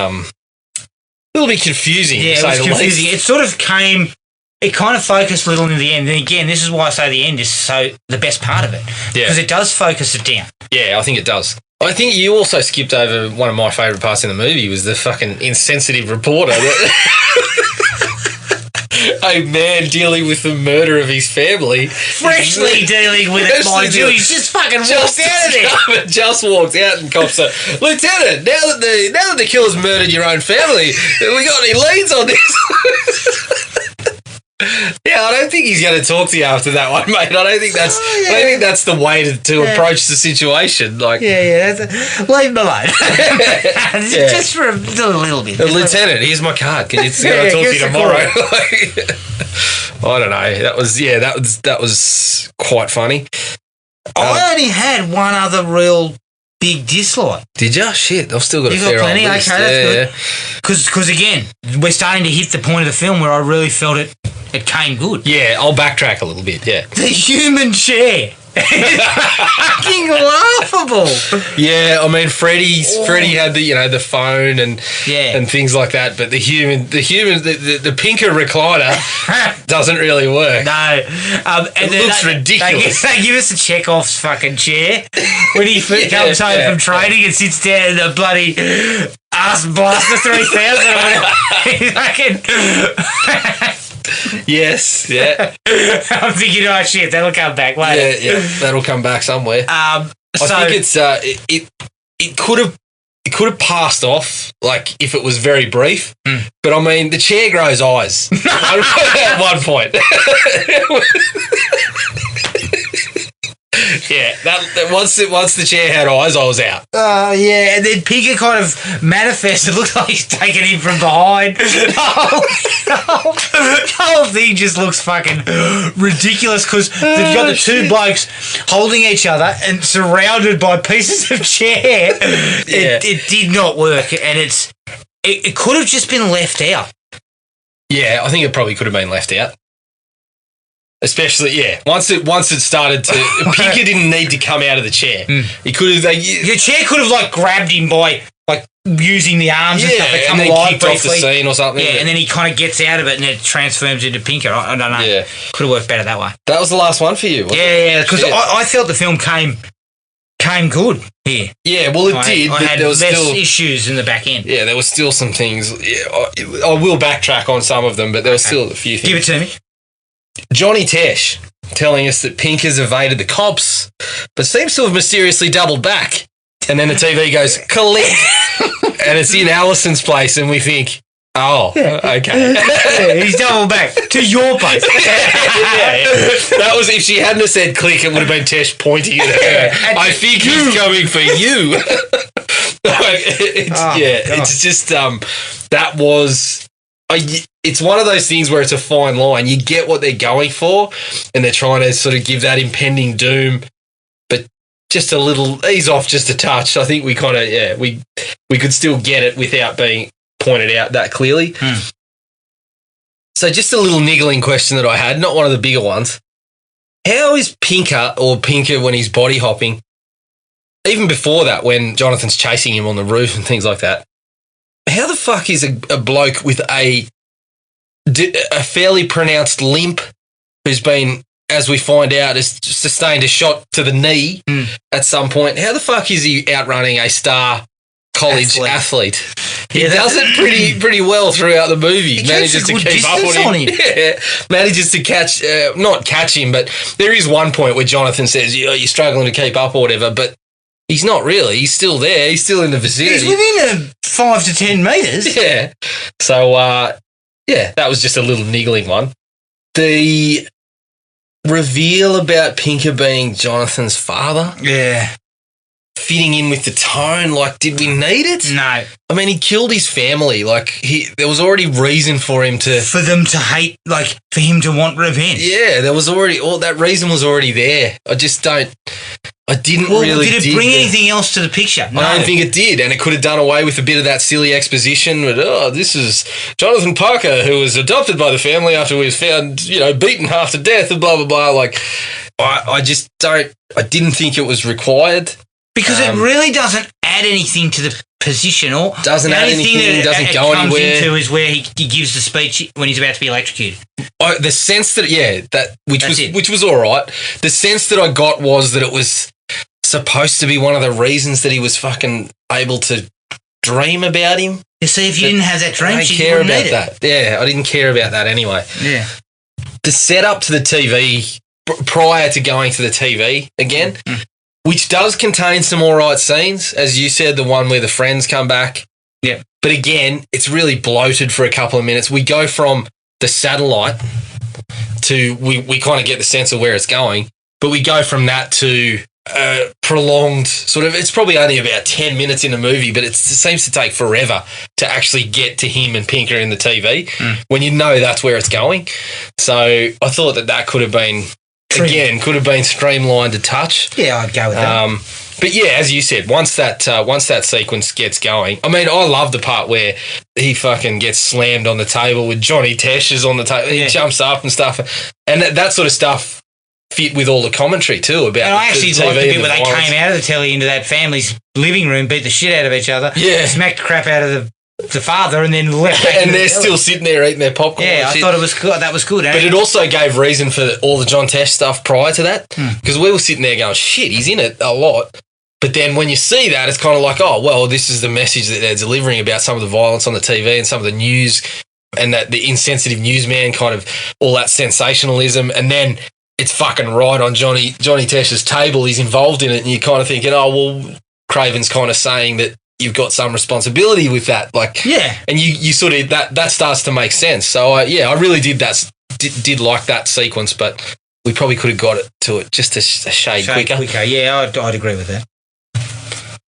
confusing. Yeah, it was confusing. It sort of came. It kind of focused a little in the end. And again, this is why I say the end is the best part of it. Yeah. Because it does focus it down. Yeah, I think it does. I think you also skipped over one of my favourite parts in the movie was the fucking insensitive reporter. A man dealing with the murder of his family. Freshly dealing with it, mind you. He's just fucking walked out of there. Just walked out and cops said, Lieutenant, now that the killer's murdered your own family, we got any leads on this? Yeah, I don't think he's going to talk to you after that one, mate. I don't think that's the way to approach the situation. Like, leave him alone. Just for a little bit. Lieutenant, here's my card. Can you going to talk to you tomorrow? I don't know. That was quite funny. I only had one other real big dislike. Did you? Shit, I've still got a fair plenty. old list. Okay, that's good. Because again, we're starting to hit the point of the film where I really felt it came good. Yeah, I'll backtrack a little bit. Yeah, the human chair. Fucking laughable. Yeah, I mean Freddy had the phone and things like that, but the Pinker recliner doesn't really work. No, and it looks ridiculous. They give us a Chekhov's fucking chair when he comes home from training and sits down in the bloody Ass Blaster 3000. Yes, yeah. I'm thinking, oh shit, that'll come back later. Yeah, that'll come back somewhere. I think it's it could have passed off like if it was very brief. But I mean, the chair grows eyes at one point. Yeah, that once the chair had eyes, I was out. Yeah, and then Pinker kind of manifests. It looks like he's taken him from behind. The whole thing just looks fucking ridiculous because you've got the two blokes holding each other and surrounded by pieces of chair. It did not work, and it could have just been left out. Yeah, I think it probably could have been left out. Especially, once it started to, Pinker didn't need to come out of the chair. He could have. The chair could have like grabbed him by like using the arms and stuff to come alive kicked off the scene or something. Yeah, and then he kind of gets out of it and it transforms into Pinker. I don't know. Yeah, could have worked better that way. That was the last one for you. Yeah, because I felt the film came good here. Yeah, well, it did. I but had there was less still issues in the back end. Yeah, there was still some things. Yeah, I will backtrack on some of them, but there was still a few things. Give it to me. Johnny Tesh telling us that Pinker's evaded the cops, but seems to have mysteriously doubled back. And then the TV goes, click, and it's in Allison's place, and we think, oh, okay. He's doubled back to your place. That was, if she hadn't have said click, it would have been Tesh pointing at her. I think he's coming for you. It's just, that was... it's one of those things where it's a fine line. You get what they're going for, and they're trying to sort of give that impending doom, but just a little ease off, just a touch. I think we kind of, we could still get it without being pointed out that clearly. So just a little niggling question that I had, not one of the bigger ones. How is Pinker when he's body hopping, even before that, when Jonathan's chasing him on the roof and things like that, how the fuck is a bloke with a fairly pronounced limp who's been, as we find out, has sustained a shot to the knee at some point, how the fuck is he outrunning a star college athlete? He does it pretty well throughout the movie. He manages to keep up on him. Yeah, manages to not catch him, but there is one point where Jonathan says, you're struggling to keep up or whatever, but he's not really. He's still there. He's still in the vicinity. He's within 5 to 10 metres. Yeah. So, that was just a little niggling one. The reveal about Pinker being Jonathan's father. Yeah. Fitting in with the tone, like, did we need it? No. I mean, he killed his family. Like, there was already reason for him to... For them to hate, like, for him to want revenge. Yeah, there was already... that reason was already there. I just don't... I didn't really... Did it bring anything else to the picture? No. I don't think it did, and it could have done away with a bit of that silly exposition with, this is Jonathan Parker, who was adopted by the family after he was found, beaten half to death and blah, blah, blah. Like, I just don't... I didn't think it was required. Because it really doesn't add anything to the position, or doesn't add anything, doesn't go anywhere. Comes into is where he gives the speech when he's about to be electrocuted. The sense that, which was all right. The sense that I got was that it was supposed to be one of the reasons that he was fucking able to dream about him. You see, if you didn't have that dream, I don't care about that. Yeah, I didn't care about that anyway. Yeah. The setup to the TV prior to going to the TV again. Which does contain some all right scenes, as you said, the one where the friends come back. Yeah. But again, it's really bloated for a couple of minutes. We go from the satellite to, we kind of get the sense of where it's going, but we go from that to prolonged sort of, it's probably only about 10 minutes in the movie, but it seems to take forever to actually get to him and Pinker in the TV when you know that's where it's going. So I thought that could have been... Again, could have been streamlined a touch. Yeah, I'd go with that. But yeah, as you said, once that sequence gets going, I mean, I love the part where he fucking gets slammed on the table with Johnny Tesh is on the table. He jumps up and stuff, and that sort of stuff fit with all the commentary too about. And I actually liked the bit where they violence. came out of the telly into that family's living room, beat the shit out of each other, smacked the crap out of the father, and then left back and they're still sitting there eating their popcorn. Yeah, I thought it was good. That was good. But it also gave reason for all the John Tesh stuff prior to that, because we were sitting there going, shit, he's in it a lot. But then when you see that, it's kind of like, oh, well, this is the message that they're delivering about some of the violence on the TV and some of the news and that the insensitive newsman, kind of all that sensationalism. And then it's fucking right on Johnny Tesh's table. He's involved in it, and you're kind of thinking, oh, well, Craven's kind of saying that you've got some responsibility with that, like, and you sort of that starts to make sense. So I really did like that sequence, but we probably could have got it to it just a shade quicker. Yeah, I'd agree with that.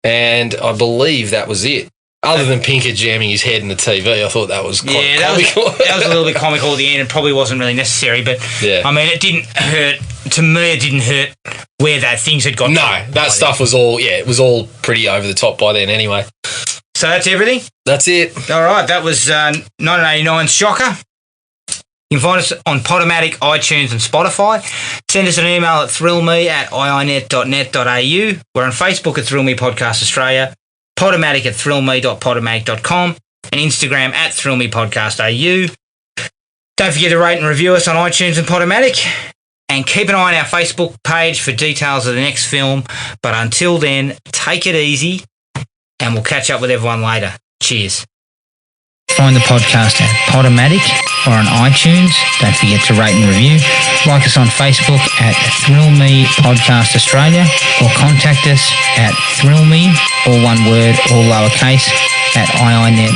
And I believe that was it. Other than Pinker jamming his head in the TV, I thought that was quite comical. That was a little bit comical at the end, and probably wasn't really necessary. But I mean, it didn't hurt. To me, it didn't hurt where that things had got. No, that stuff was all. Yeah, it was all pretty over the top by then. Anyway, so that's everything. That's it. All right, that was 1989's Shocker. You can find us on Podomatic, iTunes and Spotify. Send us an email at thrillme@iinet.net.au. We're on Facebook at Thrill Me Podcast Australia, Podomatic at thrillme.podomatic.com, and Instagram at thrillmepodcastau. Don't forget to rate and review us on iTunes and Podomatic. And keep an eye on our Facebook page for details of the next film. But until then, take it easy, and we'll catch up with everyone later. Cheers. Find the podcast at Podomatic or on iTunes. Don't forget to rate and review. Like us on Facebook at Thrill Me Podcast Australia, or contact us at thrillme, all one word, all lowercase, at iinet.net.au.